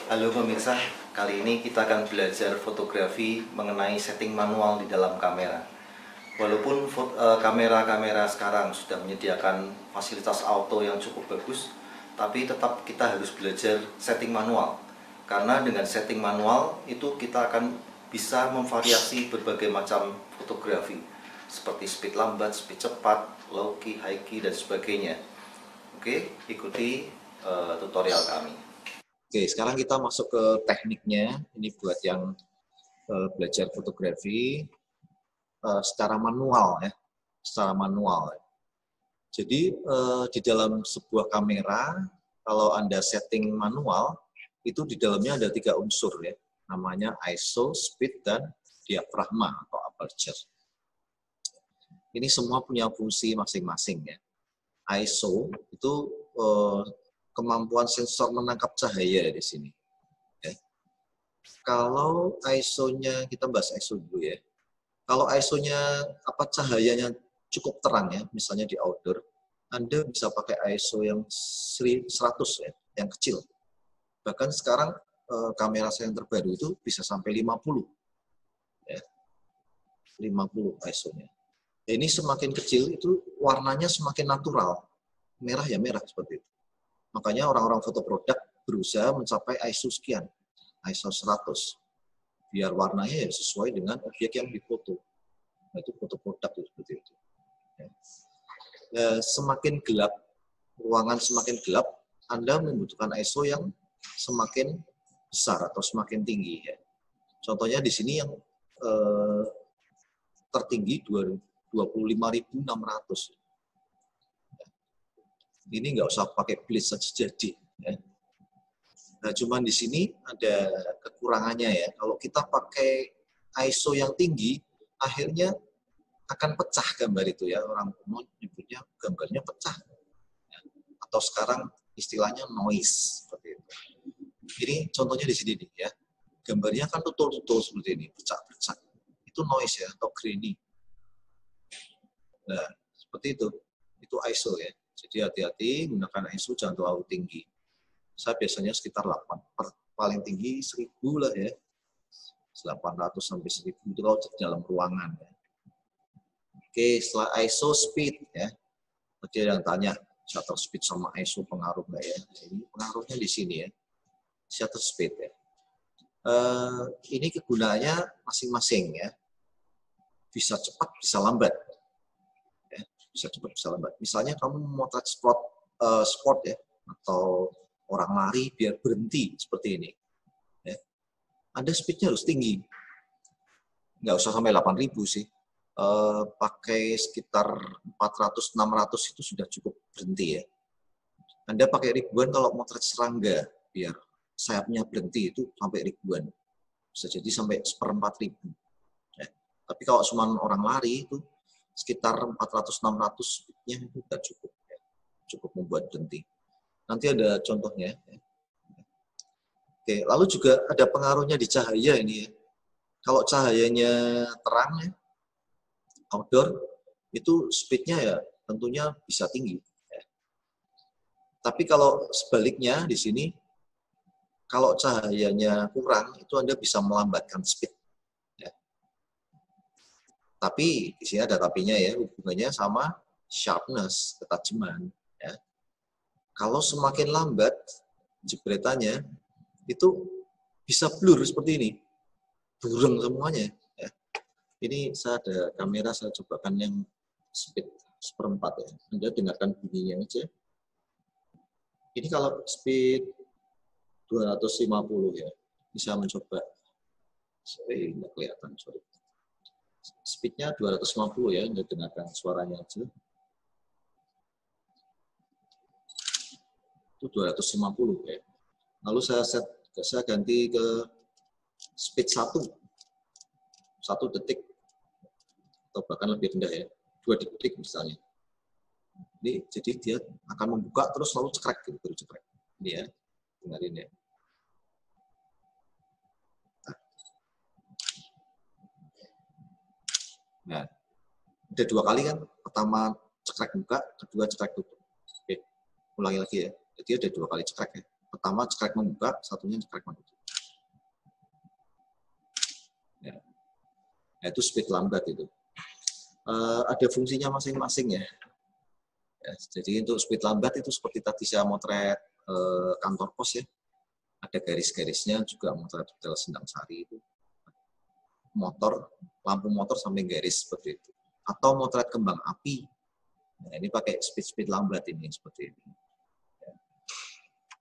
Halo pemirsa, kali ini kita akan belajar fotografi mengenai setting manual di dalam kamera. Walaupun kamera-kamera sekarang sudah menyediakan fasilitas auto yang cukup bagus, tapi tetap kita harus belajar setting manual. Karena dengan setting manual itu kita akan bisa memvariasi berbagai macam fotografi, seperti speed lambat, speed cepat, low key, high key, dan sebagainya. Oke, ikuti tutorial kami. Oke, sekarang kita masuk ke tekniknya. Ini buat yang belajar fotografi secara manual ya, secara manual. Jadi di dalam sebuah kamera, kalau Anda setting manual, itu di dalamnya ada 3 unsur ya, namanya ISO, speed, dan diafragma atau aperture. Ini semua punya fungsi masing-masing ya. ISO itu kemampuan sensor menangkap cahaya di sini. Kalau ISO-nya, kita bahas ISO dulu ya. Kalau ISO-nya cahayanya cukup terang ya, misalnya di outdoor, Anda bisa pakai ISO yang 100 ya, yang kecil. Bahkan sekarang kamera saya yang terbaru itu bisa sampai 50 ya. 50 ISO-nya. Ini semakin kecil itu warnanya semakin natural. Merah ya merah seperti itu. Makanya orang-orang foto produk berusaha mencapai ISO sekian. ISO 100 biar warnanya ya sesuai dengan objek yang difoto. Nah, itu foto produk seperti itu. Ya, semakin gelap, ruangan semakin gelap, Anda membutuhkan ISO yang semakin besar atau semakin tinggi. Ya. Contohnya di sini yang tertinggi 25.600. Ini nggak usah pakai blitz saja jadi. Ya. Nah, cuman di sini ada kekurangannya ya. Kalau kita pakai ISO yang tinggi, akhirnya akan pecah gambar itu ya. Orang umum nyebutnya gambarnya pecah. Ya. Atau sekarang istilahnya noise seperti itu. Ini contohnya di sini nih ya. Gambarnya kan tutul-tutul seperti ini, pecah-pecah. Itu noise ya atau grainy. Nah, seperti itu. Itu ISO ya. Jadi hati-hati gunakan ISO jangan terlalu tinggi. Saya biasanya sekitar 8, paling tinggi 1000 lah ya. 800 sampai 1000 itu kalau di dalam ruangan ya. Oke, setelah ISO speed ya. Tadi ada yang tanya shutter speed sama ISO pengaruh nggak ya? Ini pengaruhnya di sini ya. Shutter speed ya. Ini kegunaannya masing-masing ya. Bisa cepat, bisa lambat. Ya, bisa cepat, bisa lambat. Misalnya kamu memotret sport ya, atau orang lari biar berhenti seperti ini. Ya. Anda speednya harus tinggi. Nggak usah sampai 8.000 sih. Pakai sekitar 400-600 itu sudah cukup berhenti ya. Anda pakai ribuan kalau motret serangga, biar sayapnya berhenti itu sampai ribuan. Bisa jadi sampai 1/4.000. Ya. Tapi kalau cuma orang lari itu sekitar 400-600 speednya itu sudah cukup. Ya. Cukup membuat berhenti. Nanti ada contohnya. Oke, lalu juga ada pengaruhnya di cahaya ini ya. Kalau cahayanya terang ya, outdoor, itu speednya ya tentunya bisa tinggi. Ya. Tapi kalau sebaliknya di sini, kalau cahayanya kurang, itu Anda bisa melambatkan speed. Ya. Tapi di sini ada tapinya ya, hubungannya sama sharpness, ketajaman. Ya. Kalau semakin lambat jepretannya, itu bisa blur seperti ini, burem semuanya. Ya. Ini saya ada kamera, saya cobakan yang speed 1/4 ya. Anda dengarkan bunyinya aja. Ini kalau speed 250 ya, bisa mencoba. Sorry, nggak kelihatan, sorry. Speednya 250 ya, Anda dengarkan suaranya aja. Itu 250 ya. Lalu saya ganti ke speed 1 detik atau bahkan lebih rendah ya, 2 detik misalnya. Ini jadi dia akan membuka terus lalu cekrek gitu, baru cekrek. Ini ya, dengarin ya. Nah, udah 2 kali kan, pertama cekrek buka, kedua cekrek tutup. Oke, ulangi lagi ya. Jadi ada 2 kali cekrek ya. Pertama cekrek membuka, satunya cekrek menutup. Ya. Nah, itu speed lambat itu. Ada fungsinya masing-masing ya. Ya. Jadi untuk speed lambat itu seperti tadi saya motret kantor pos ya. Ada garis-garisnya juga motret Hotel Sendang Sari itu. Motor, lampu motor sampai garis seperti itu. Atau motret kembang api. Nah, ini pakai speed lambat ini seperti ini.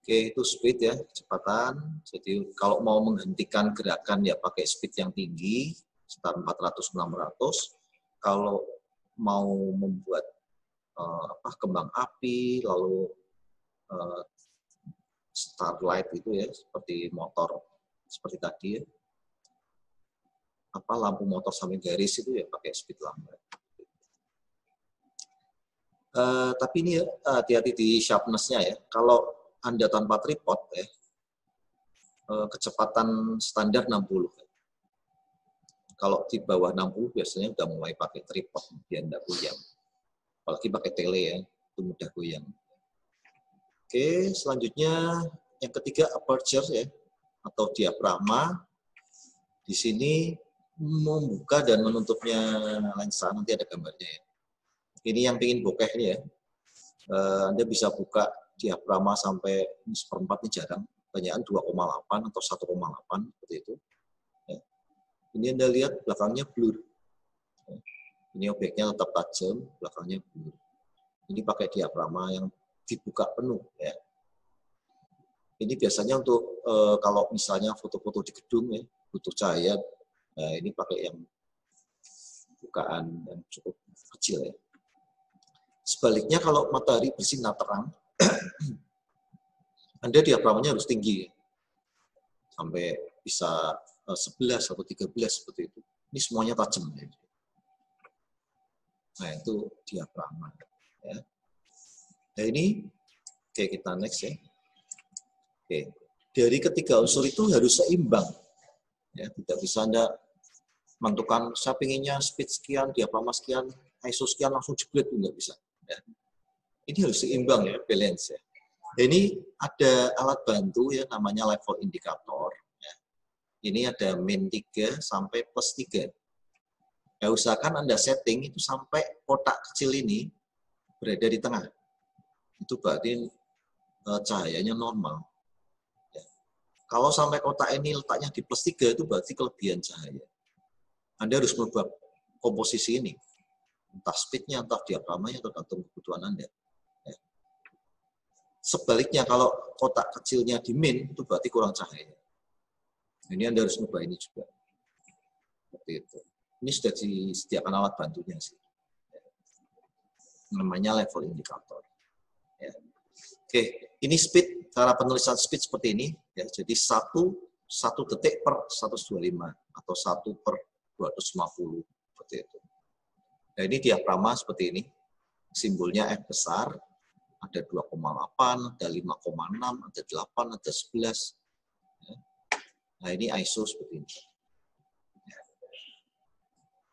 Oke, itu speed ya, kecepatan. Jadi kalau mau menghentikan gerakan ya pakai speed yang tinggi, sekitar 400-600. Kalau mau membuat kembang api, lalu starlight itu ya, seperti motor, seperti tadi ya. Lampu motor sampai garis itu ya pakai speed lambat. Tapi ini hati-hati di sharpness-nya ya. Kalau Anda tanpa tripod ya, kecepatan standar 60. Kalau di bawah 60 biasanya udah mulai pakai tripod biar nggak goyang. Apalagi pakai tele ya, itu mudah goyang. Oke, selanjutnya yang ketiga aperture ya, atau diafragma. Di sini membuka dan menutupnya lensa, nanti ada gambarnya ya. Ini yang pingin bokeh ini ya. Anda bisa buka diafragma sampai 1/4 ini jarang. Banyakan 2,8 atau 1,8 seperti itu. Ya. Ini Anda lihat belakangnya blur. Ya. Ini objeknya tetap tajam, belakangnya blur. Ini pakai diafragma yang dibuka penuh. Ya. Ini biasanya untuk kalau misalnya foto-foto di gedung ya, butuh cahaya. Nah, ini pakai yang bukaan yang cukup kecil ya. Sebaliknya kalau matahari bersinar terang, Anda diafragmanya harus tinggi. Sampai bisa 11 atau 13 seperti itu. Ini semuanya tajam. Ya. Nah, itu diafragma. Ya. Nah, ini, oke kita next ya. Oke. Dari ketiga unsur itu harus seimbang. Ya, tidak bisa Anda menentukan, saya pinginnya speed sekian, diafragma sekian, ISO sekian, langsung jebret, nggak bisa. Ya. Ini harus seimbang ya, balance ya. Ini ada alat bantu ya, namanya level indikator. Ya. Ini ada min 3 sampai plus 3. Ya, usahakan Anda setting itu sampai kotak kecil ini berada di tengah. Itu berarti cahayanya normal. Ya. Kalau sampai kotak ini letaknya di plus 3, itu berarti kelebihan cahaya. Anda harus merubah komposisi ini. Entah speednya, entah diafragmanya, tergantung kebutuhan Anda. Ya. Sebaliknya, kalau kotak kecilnya di min, itu berarti kurang cahaya. Ini Anda harus merubah ini juga. Seperti itu. Ini sudah disediakan alat bantunya sih. Ya. Namanya level indikator. Ya. Oke, ini speed, cara penulisan speed seperti ini. Ya. Jadi 1 detik per 125 atau 1 per 250 seperti itu. Nah, ini diafragma seperti ini. Simbolnya F besar, ada 2,8, ada 5,6, ada 8, ada 11. Nah, ini ISO seperti ini.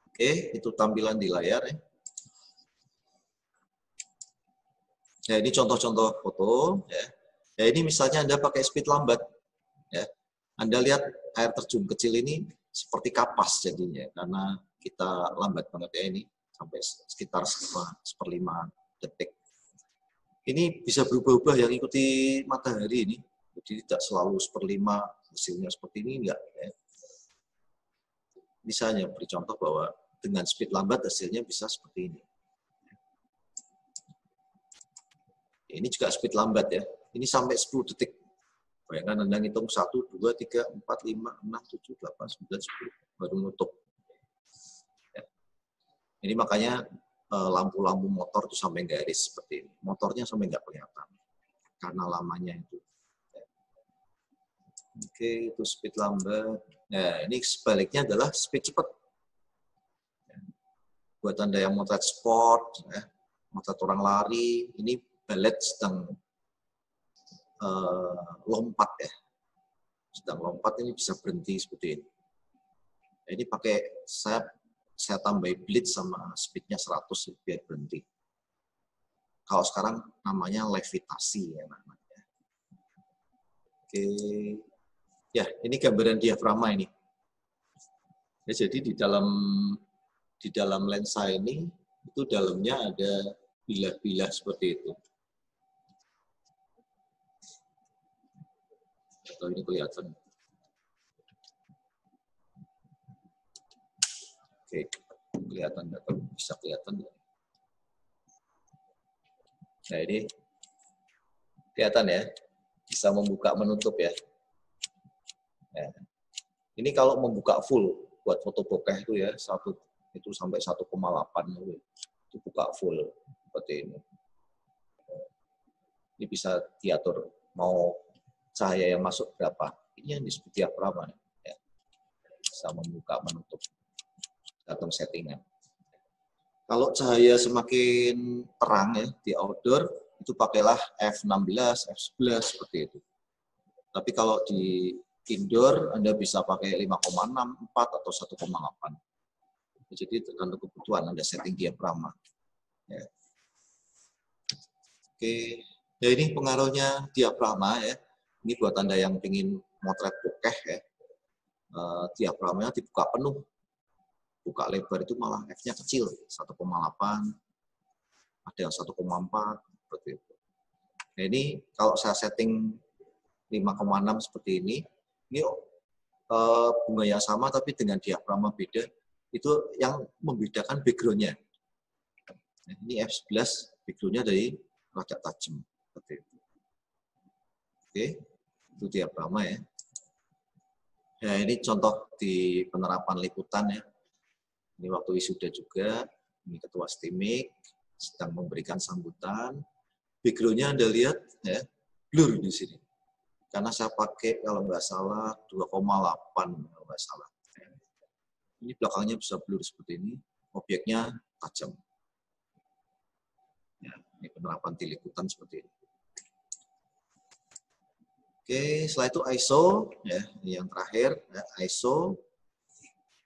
Oke, itu tampilan di layar ya. Nah, ini contoh-contoh foto ya. Ya, ini misalnya Anda pakai speed lambat ya. Anda lihat air terjun kecil ini seperti kapas jadinya karena kita lambat banget ya ini sampai sekitar 1/5 detik. Ini bisa berubah-ubah yang ikuti matahari ini. Jadi tidak selalu 1/5 hasilnya seperti ini, enggak. Ya. Misalnya beri contoh bahwa dengan speed lambat hasilnya bisa seperti ini. Ini juga speed lambat ya. Ini sampai 10 detik. Bayangkan Anda ngitung 1, 2, 3, 4, 5, 6, 7, 8, 9, 10. Baru nutup. Ya. Ini makanya lampu-lampu motor itu sampai garis seperti ini. Motornya sampai nggak kelihatan. Karena lamanya itu. Ya. Oke, itu speed lambat. Nah, ini sebaliknya adalah speed cepat. Ya. Buat Anda yang motret sport, ya, motret orang lari, ini ballet sedang lompat ya. Sedang lompat ini bisa berhenti seperti ini. Nah, ini pakai saya tambahin blitz sama speednya 100 biar berhenti. Kalau sekarang namanya levitasi ya namanya. Oke. Ya, ini gambaran diafragma ini. Ya, jadi di dalam lensa ini itu dalamnya ada bilah-bilah seperti itu. Atau ini kelihatan. Oke, kelihatan nggak? Bisa kelihatan nggak? Nah, ini kelihatan ya, bisa membuka menutup ya. Nah, ini kalau membuka full buat foto bokeh itu ya, itu sampai 1,8 itu buka full seperti ini. Ini bisa diatur mau cahaya yang masuk berapa. Ini yang disebut diafragma ya. Bisa membuka menutup dalam settingan. Kalau cahaya semakin terang ya di outdoor itu pakailah f16, f11 seperti itu. Tapi kalau di indoor Anda bisa pakai 5,6, 4 atau 1,8. Jadi tergantung kebutuhan Anda setting diafragma. Ya. Oke, ya ini pengaruhnya diafragma ya. Ini buat Anda yang ingin motret bokeh ya. Diafragmanya dibuka penuh. Buka lebar itu malah F-nya kecil, 1,8, ada yang 1,4, seperti itu. Nah ini kalau saya setting 5,6 seperti ini bunga yang sama tapi dengan diafragma beda, itu yang membedakan background-nya. Nah, ini F11, background-nya dari rada tajam, seperti itu. Oke, itu diafragma ya. Nah ini contoh di penerapan liputan ya. Ini waktu wisuda juga, ini ketua STIMIK sedang memberikan sambutan. Background-nya Anda lihat ya, blur di sini. Karena saya pakai kalau nggak salah 2,8 kalau nggak salah. Ini belakangnya bisa blur seperti ini, objeknya tajam. Ya, ini penerapan di liputan seperti ini. Oke, setelah itu ISO, ya, ini yang terakhir, ya, ISO.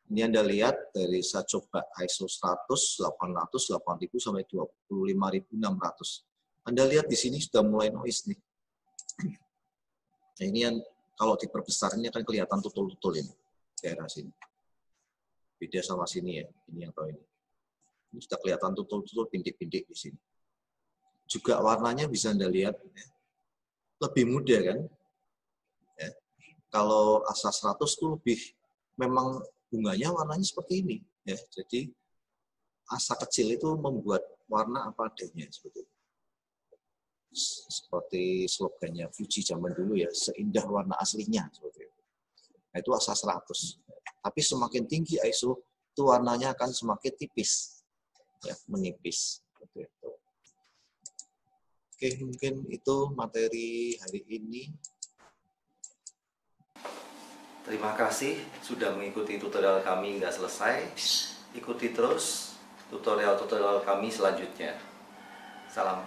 Ini Anda lihat dari saya coba ISO 100, 800, 8000 sampai 25600. Anda lihat di sini sudah mulai noise nih. Nah, ini yang kalau diperbesar ini akan kelihatan tutul-tutul ini daerah sini. Beda sama sini ya, ini yang tahu ini. Ini sudah kelihatan tutul-tutul pindik-pindik di sini. Juga warnanya bisa Anda lihat ya. Lebih muda kan? Ya. Kalau ASA 100 itu lebih memang bunganya warnanya seperti ini ya. Jadi asa kecil itu membuat warna apa adanya seperti itu. Seperti slogannya Fuji zaman dulu ya, seindah warna aslinya seperti itu. Nah, itu asa 100. Tapi semakin tinggi ISO itu warnanya akan semakin tipis. Ya, menipis seperti itu. Oke, mungkin itu materi hari ini. Terima kasih sudah mengikuti tutorial kami hingga selesai. Ikuti terus tutorial-tutorial kami selanjutnya. Salam.